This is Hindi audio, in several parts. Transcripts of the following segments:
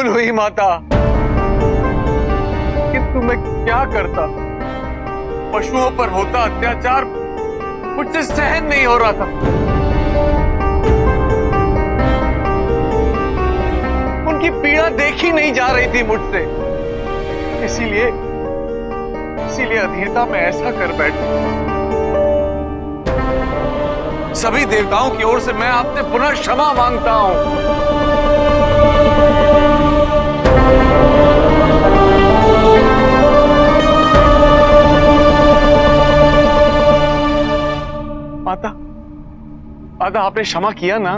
भूल हुई माता, किंतु मैं क्या करता। पशुओं पर होता अत्याचार मुझसे सहन नहीं हो रहा था। उनकी पीड़ा देखी नहीं जा रही थी मुझसे, इसीलिए अधीरता में ऐसा कर बैठा। सभी देवताओं की ओर से मैं आपसे पुनः क्षमा मांगता हूं। माता आपने क्षमा किया ना?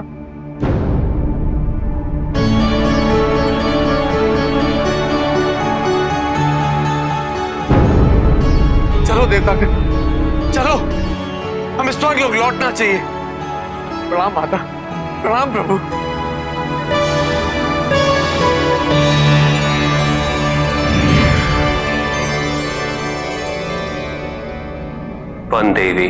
चलो देवता, चलो हमें स्वर्ग लोग लौटना चाहिए। प्रणाम माता, प्रणाम प्रभु। वन देवी,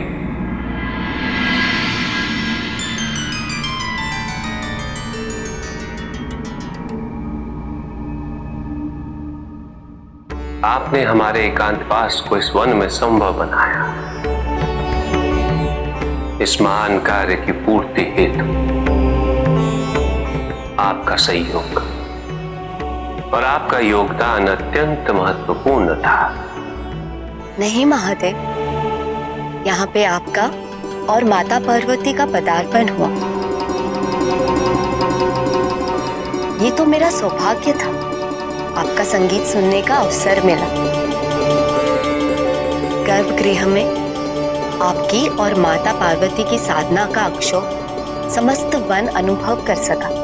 आपने हमारे एकांतवास को इस वन में संभव बनाया। इस महान कार्य की पूर्ति हेतु आपका सहयोग और आपका योगदान अत्यंत महत्वपूर्ण था। नहीं महादेव, यहाँ पे आपका और माता पार्वती का पदार्पण हुआ। ये तो मेरा सौभाग्य था, आपका संगीत सुनने का अवसर मिला। गर्भगृह में आपकी और माता पार्वती की साधना का अक्षोभ समस्त वन अनुभव कर सका।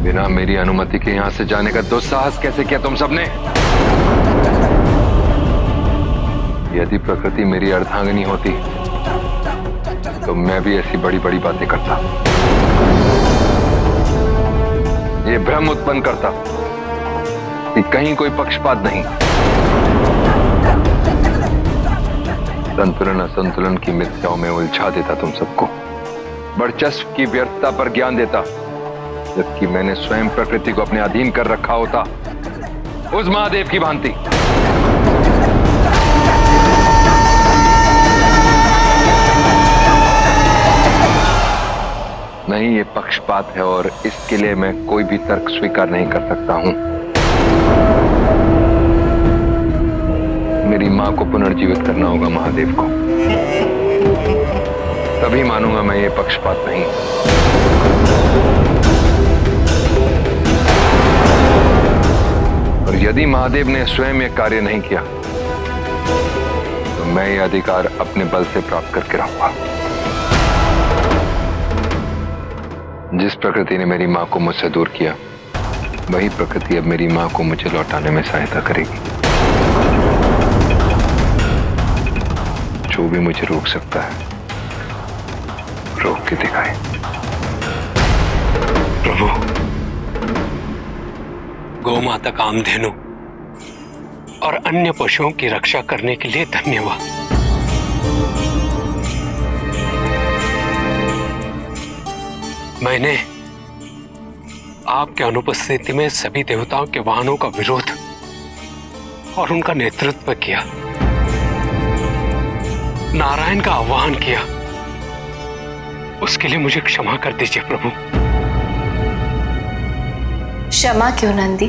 बिना मेरी अनुमति के यहां से जाने का दुस्साहस कैसे किया तुम सबने? यदि प्रकृति मेरी अर्धांगिनी होती तो मैं भी ऐसी बड़ी बड़ी बातें करता, ये भ्रम उत्पन्न करता कि कहीं कोई पक्षपात नहीं, संतुलन असंतुलन की मिथ्याओं में उलझा देता तुम सबको, वर्चस्व की व्यर्थता पर ज्ञान देता, जबकि मैंने स्वयं प्रकृति को अपने अधीन कर रखा होता उस महादेव की भांति। नहीं, ये पक्षपात है और इसके लिए मैं कोई भी तर्क स्वीकार नहीं कर सकता हूं। मेरी मां को पुनर्जीवित करना होगा महादेव को, तभी मानूंगा मैं ये पक्षपात नहीं। और यदि महादेव ने स्वयं यह कार्य नहीं किया तो मैं यह अधिकार अपने बल से प्राप्त करके रहूंगा। जिस प्रकृति ने मेरी मां को मुझसे दूर किया, वही प्रकृति अब मेरी मां को मुझे लौटाने में सहायता करेगी। जो भी मुझे रोक सकता है, रोक के दिखाए। प्रभु, गौ माता कामधेनु और अन्य पशुओं की रक्षा करने के लिए धन्यवाद। मैंने आपके अनुपस्थिति में सभी देवताओं के वाहनों का विरोध और उनका नेतृत्व किया, नारायण का आह्वान किया। उसके लिए मुझे क्षमा कर दीजिए प्रभु। क्षमा क्यों नंदी,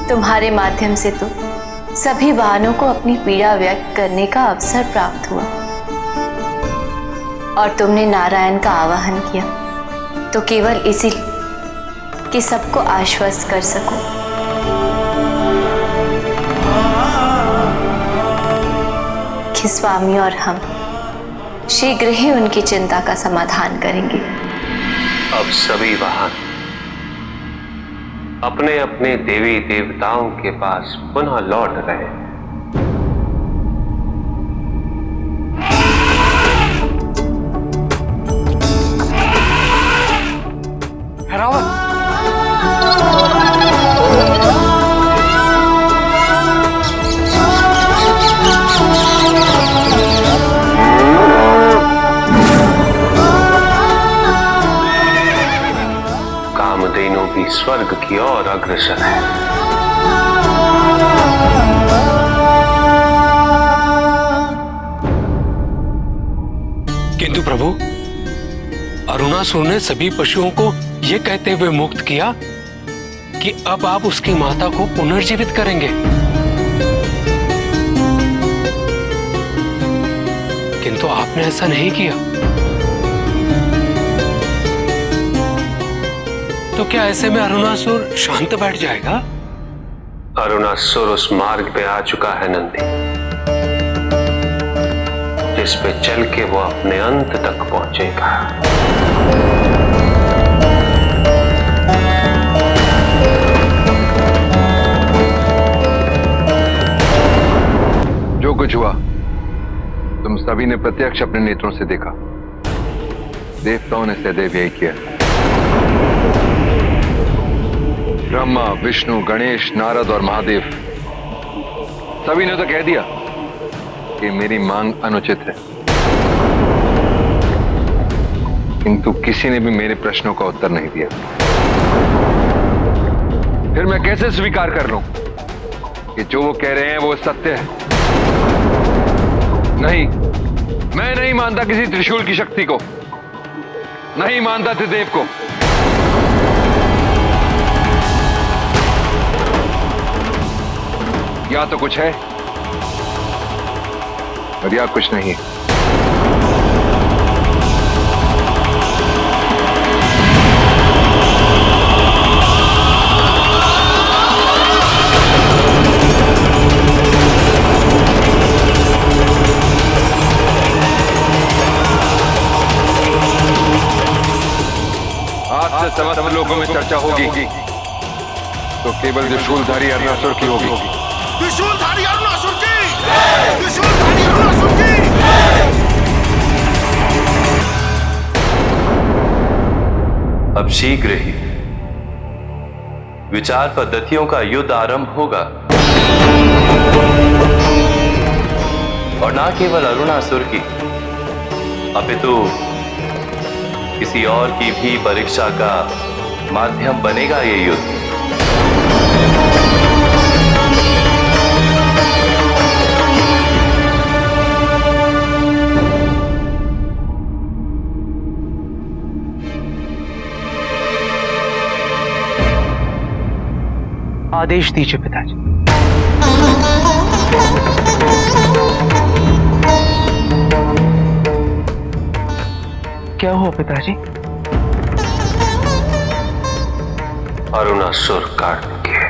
तुम्हारे माध्यम से तो सभी वाहनों को अपनी पीड़ा व्यक्त करने का अवसर प्राप्त हुआ और तुमने नारायण का आवाहन किया तो केवल इसीलिए कि सबको आश्वस्त कर सको। कि स्वामी और हम शीघ्र ही उनकी चिंता का समाधान करेंगे। अब सभी वाहन अपने अपने देवी देवताओं के पास पुनः लौट रहे हैं। रावण, कामधेनु भी स्वर्ग की ओर अग्रसर है। किंतु प्रभु, अरुणासुर ने सभी पशुओं को यह कहते हुए मुक्त किया कि अब आप उसकी माता को पुनर्जीवित करेंगे, किंतु आपने ऐसा नहीं किया। तो क्या ऐसे में अरुणासुर शांत बैठ जाएगा? अरुणासुर उस मार्ग पे आ चुका है नंदी, जिस पे चल के वो अपने अंत तक पहुंचेगा। जो कुछ हुआ तुम सभी ने प्रत्यक्ष अपने नेत्रों से देखा। देवताओं ने सदैव यही किया। ब्रह्मा, विष्णु, गणेश, नारद और महादेव सभी ने तो कह दिया कि मेरी मांग अनुचित है, किंतु किसी ने भी मेरे प्रश्नों का उत्तर नहीं दिया। फिर मैं कैसे स्वीकार कर लूं कि जो वो कह रहे हैं वो सत्य है? नहीं, मैं नहीं मानता किसी त्रिशूल की शक्ति को, नहीं मानता त्रिदेव को। या तो कुछ है और या कुछ नहीं है। आज से समस्त लोगों में चर्चा होगी तो केवल त्रिशूलधारी अरुणासुर की होगी। त्रिशूलधारी अरुणासुर की! त्रिशूलधारी अरुणासुर की! अब शीघ्र ही विचार पद्धतियों का युद्ध आरंभ होगा, और ना केवल अरुणासुर की अपितु किसी और की भी परीक्षा का माध्यम बनेगा ये युद्ध। आदेश दीजिए पिताजी। क्या हुआ पिताजी? अरुणासुर कार्तिकेय,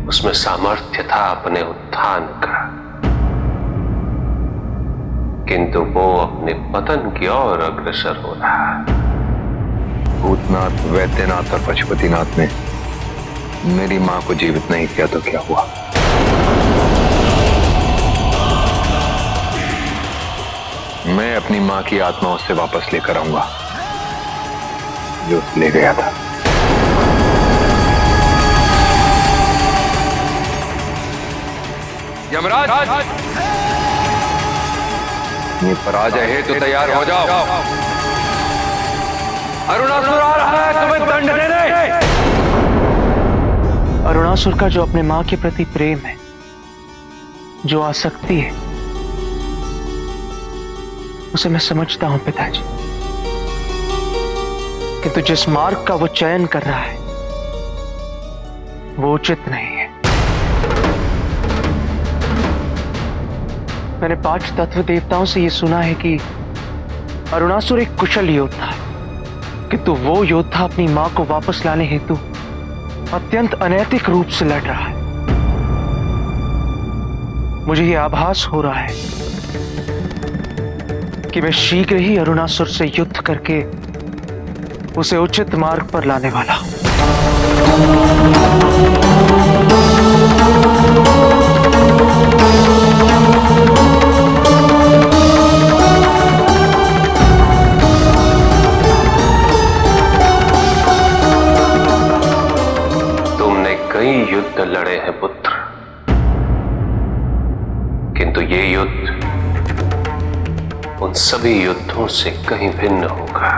उसमें सामर्थ्य था अपने उत्थान का, किंतु वो अपने पतन की ओर अग्रसर हो रहा है। भूतनाथ, वैद्यनाथ और पशुपतिनाथ ने मेरी मां को जीवित नहीं किया तो क्या हुआ? मैं अपनी मां की आत्मा उससे वापस लेकर आऊंगा जो ले गया था। यमराज, ये पराजय है तो तैयार हो जाओ। अरुणासुर आ रहा है तुम्हें दंड देने। अरुणासुर का जो अपने मां के प्रति प्रेम है, जो आसक्ति है, उसे मैं समझता हूं पिताजी, किंतु जिस मार्ग का वो चयन कर रहा है वो उचित नहीं है। मैंने 5 तत्व देवताओं से यह सुना है कि अरुणासुर एक कुशल योद्धा है, किंतु वो योद्धा अपनी मां को वापस लाने हेतु अत्यंत अनैतिक रूप से लड़ रहा है। मुझे ये आभास हो रहा है कि मैं शीघ्र ही अरुणासुर से युद्ध करके उसे उचित मार्ग पर लाने वाला हूं। तुमने कई युद्ध लड़े हैं पुत्र, किंतु ये युद्ध उन सभी युद्धों से कहीं भिन्न होगा।